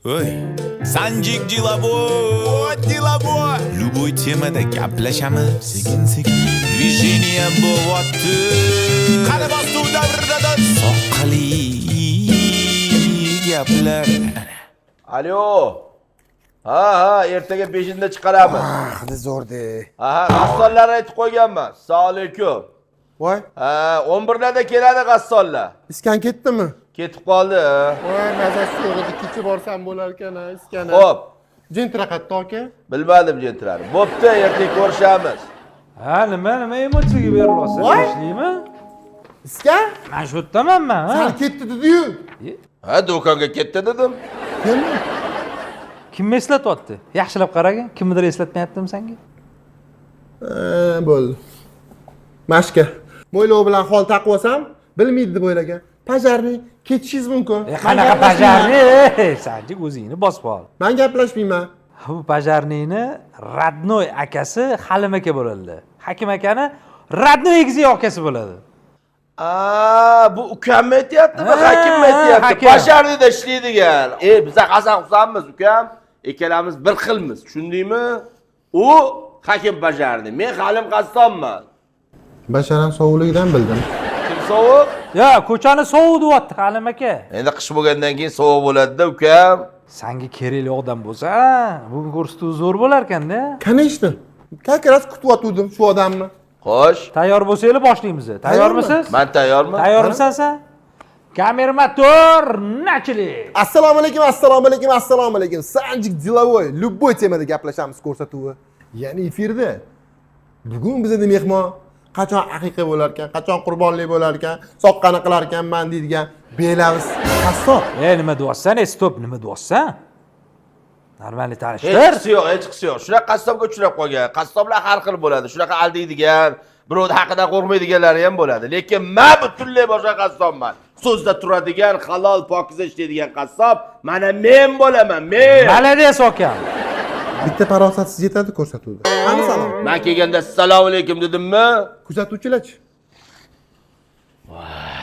Oy, Sanjik Jilaboy, Jilaboy. Любой temada gaplashamiz. Sekin-sekin движение bo'lyapti. Qani bostu davrdadan soqqali gaplar. Alo. Ha, ertaga 5-da chiqaramiz. Hadi zo'rdi. Aha, g'assollarni aytib qo'yganman. Assalomu alaykum. Voy, Ha, 11da keladi g'assollar. iskan ketdimi? Ketib qoldi. Voy, mazasi yo'q edi, kecha borsam bo'lar ekan, iskani. Xo'p, Jentra qayerda aka? bilmadim jentrani. Bo'pti, ertaga ko'rishamiz. Ha, nima emotsiyaga berilyapsan? Voy! Ishlaymi? Iskan? Men shu yerdamanman, ha. Sal ketdi dedi-yu. Ha, do'konga ketdi dedim. Kim? Kimni eslatyapti? Yaxshilab qaragin, kimnidir eslatmayaptimi senga? Bo'ldi. Mashka. Mo'ylov bilan hol taqib olsam, bilmaydi deb o'ylagan. Pajarni ketishingiz mumkin. Qanaqa pajarni? Sanjik o'zingni bosib ol. Men gaplashmayman. Bu pajarniyni Radnoy akasi Halim aka bo'ladi. Hakim akani Radnoy egizi akasi bo'ladi. Bu ukamni aytyaptimi, Ha, hakimni aytyapti? hakim. Basharnida ishlaydigan. Biza qasam qilamiz, ukam. Ikkalamiz bir xilmiz, tushundingmi? U hakim Basharni, men Halim qassobman. Basharam sovuqligidan bildim. Kim sovuq? Ya, ko'chani sovuq deyapti Halim aka. Endi qish bo'lgandan keyin sovuq bo'ladi-da, ukam. Senga kerakli odam bo'lsa, bugun ko'rsatuv zo'r bo'lar ekanda. Конечно. Как раз kutyotgandim shu odamni. Xo'sh, Tayyor bo'lsangiz boshlaymiz. Tayyormisiz? men tayyorman. Tayyormisan sen? Kamerator, nachili. Assalomu alaykum, assalomu alaykum, assalomu alaykum. Sanjik Jilaboy, любой temada gaplashamiz ko'rsatuvi. Ya'ni efirda. Bugun bizda mehmon qachon aqiqa bo'lar ekan, qachon qurbonlik bo'lar ekan, soqqani qilar ekanman deydigan Belarus qassob. Nima deyapsan? Stop, nima deyapsan? Normalniy tanishtir. Hech yo'q, hech qisi yo'q. Shunaqa qassobga uchrab qolgan. Qassoblar har xil bo'ladi. Shunaqa aldaydigan, birovni haqidan qo'rqmaydiganlari ham bo'ladi. Lekin men butunlay boshqa qassobman. So'zda turadigan, halol, pokiza ishlaydigan qassob mana men bo'laman, men. Malades akam. Bitta farosatsiz yetadi ko'rsatuvda. Qani salom. Men kelganda assalomu alaykum dedimmi? Kuzatuvchilar-chi?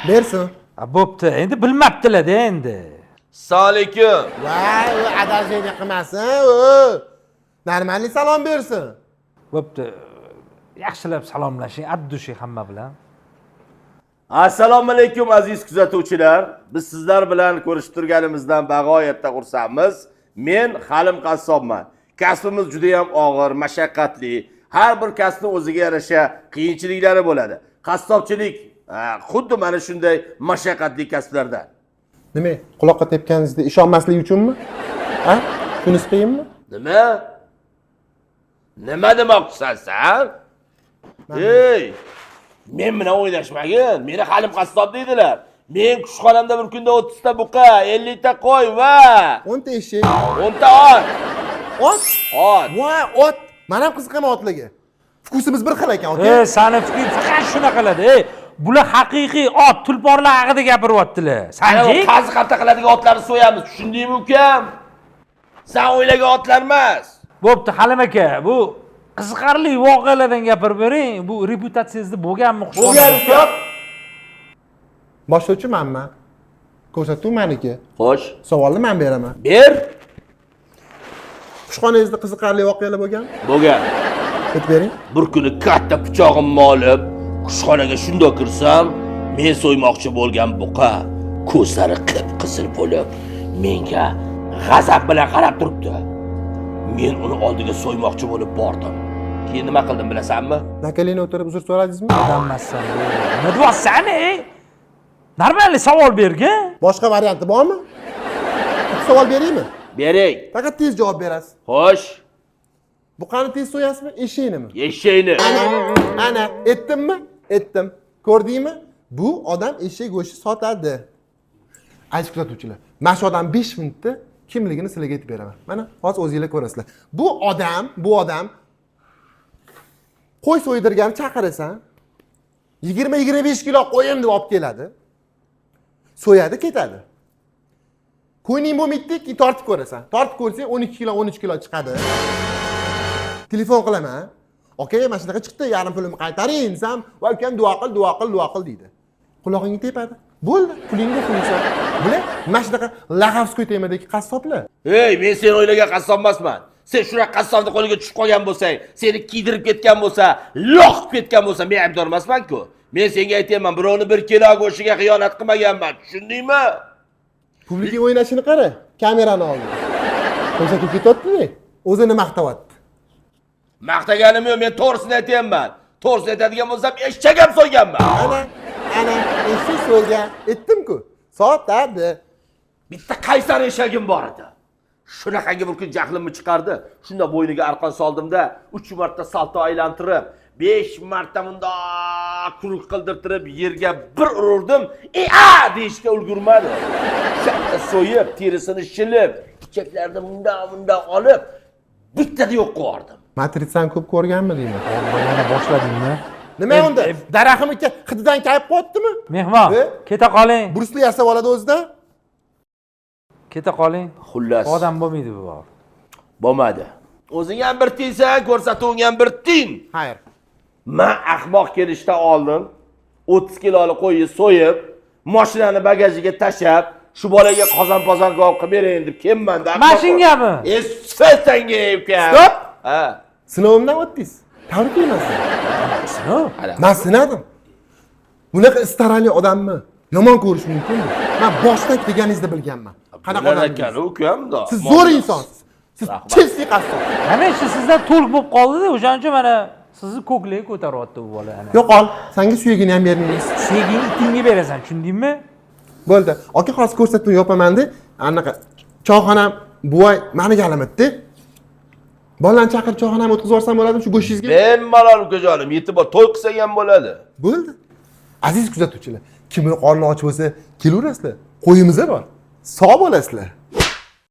Bersin. Bo'pti, endi bilmabdilar-da endi. Assalomu alaykum. Voy, u adashini qilmasin, u. Normalniy salom bersin. Bo'pti. Yaxshilab salomlashing, addushi hamma bilan. Assalomu alaykum aziz kuzatuvchilar. Biz sizlar bilan ko'rishib turganimizdan bag'oyatda xursandmiz. Men Halim qassobman. Kasbimiz juda ham og'ir, mashaqqatli. Har bir kasbning o'ziga yarasha qiyinchiliklari bo'ladi. Qassobchilik xuddi mana shunday mashaqqatli kasblardan. Nima? Quloqqa tepganingizda ishonmaslik uchunmi? Ha? Shunisi qiyinmi? Nima? Nima demoqchisan sen? Ey! Men bilan o'ynashmagin. Meni Halim qassob deydilar. Men kushxonamda bir kunda 30 ta buqa, 50 ta qo'y va 10 ta eshak. 10 ta ot. Ot? Ot. Voy, ot. Men ham qiziqaman otlarga. Fukusimiz bir xil ekan, aka. Sani fikring faqat shunaqaladi. Bular haqiqiy ot, tulporlar haqida gapiryaptilar. Sanjik? Qazi qarta qiladigan otlarni so'yamiz, tushundingmi ukam? Sen o'ylagan otlar emas. Bo'pti, Halim aka, bu qiziqarli voqealardan gapirib bering. Bu reputatsiyangizda bo'lganmi? Bo'lgan ukam. Boshlovchi menman. Ko'rsatuv meniki. Xo'sh, Savolni men beraman. ber. Kushxonangizda qiziqarli voqealar bo'lgan? Bo'lgan. Aytib bering. Bir kuni katta pichog'imni olib, kushxonaga shundoq kirsam, men so'ymoqchi bo'lgan buqa ko'zlari qip-qizil bo'lib, menga g'azab bilan qarab turibdi. Men uni oldiga so'ymoqchi bo'lib bordim. Keyin nima qildim bilasanmi? Nakalini o'tirib uzr so'radingizmi? Odammassan. Nima deyapsan, Normalniy savol bergin. Boshqa varianti bormi? Bitta savol beraymi? Bering. Faqat tez javob berasiz. Xo'sh, Buqani tez so'yasizmi, eshaknimi? eshakni. Ana, aytdimmi? Aytdim. Ko'rdingmi? Bu odam eshak go'shti sotadi. Aziz kuzatuvchilar, mana shu odam 5 minutda kimligini sizlarga aytib beraman. Mana, hozir o'zingizlar ko'rasizlar. Bu odam qo'y so'ydirganni chaqirasan, 20-25 kilo qo'yim deb olib keladi. So'yadi, ketadi. Qo'yning bo'lmaydi, keyin tortib ko'rasan. Tortib ko'rsang 12 kilo, 13 kilo chiqadi. Telefon qilaman. Aka, mana shunaqa chiqdi, yarim pulimni qaytaring desam, va ukam duo qil deydi. Qulog'ingga tepadi. Bo'ldi, pulingga qo'yasan. Bular mana shunaqa Laxavskoy temadagi qassoblar. Ey, men seni o'ylagan qassob emasman. Sen shunaqa qassobni qo'liga tushib qolgan bo'lsang, seni kiydirib ketgan bo'lsa, loqib ketgan bo'lsa, men aybdor emasman-ku. Men senga aytayman, birovni 1 kilo go'shtiga xiyonat qilmaganman. Tushundingmi? Publika o'ynashini qara, kamerani oldi. Ko'rsatib ketyapti-ku. O'zini maqtayapti. Maqtaganim yo'q, men to'g'risini aytayman. To'g'risini aytadigan bo'lsam, eshak ham so'yganman. Ana, eshak so'ygan. Aytdim-ku. Sotadi. Bitta qaysar eshagim bor edi. Shunaqangi bir kun jahlimni chiqardi. Shunda bo'yniga arqon soldimda, 3 marta salto aylantirib, 5 marta bunda quruq qildirtirib yerga bir urdim. Deyishga ulgurmadi. Shatta so'yib, terisini shilib, ichaklarini bunda olib, bittada yo'q qildim. Matritsani ko'p ko'rganmi deyman. Yana boshladingmi? Nima unda? Daraxtimi hididan kayib qotdimi? Mehmon, keta qoling. Brusli yasab oladi o'zidan. Keta qoling. Xullas, Odam bo'lmaydi bu bor. bo'lmadi. O'zing ham bir tiysan, ko'rsatuving ham bir tiyin. Xayr. Men ahmoq kelishda oldin 30 kiloli qo'yni so'yib, mashinani bagajiga tashab, shu bolaga qozon-pozon g'ov qilib berayin deb kelmanda. Mashingami? Sensanga ekan. Stop! Ha. Sinovimdan o'tdingiz. Tabriklayman sizni. Sinov. Men sinadim. Bunaqa istarali odamni yomon ko'rish mumkinmi? Men boshdan deganingizda bilganman. Qanaqa odam ekan ukamda. Siz zo'r insonsiz. Siz chilsi qassob. Mana shu sizdan to'liq bo'lib qoldi-da, o'shaning uchun mana sizni ko'kliga ko'taryapti bu bola ana. Yo'qol, senga suyagini ham berdingiz. Sevgini itingga berasan, tushundingmi? Bo'ldi. Aka hozir ko'rsatib yopaman-da, anaqa choyxonam buvay meni galimiddi. Bolani chaqirib choyxonamga o'tkazib yuborsam bo'ladimi shu go'shingizga? Bemalol ukajonim, yetib bor, to'y qilsang ham bo'ladi. Bo'ldi. Aziz kuzatuvchilar, kimning qorni och bo'lsa, kelaverasizlar. Qo'yimiz bor. Sog' bo'lasizlar.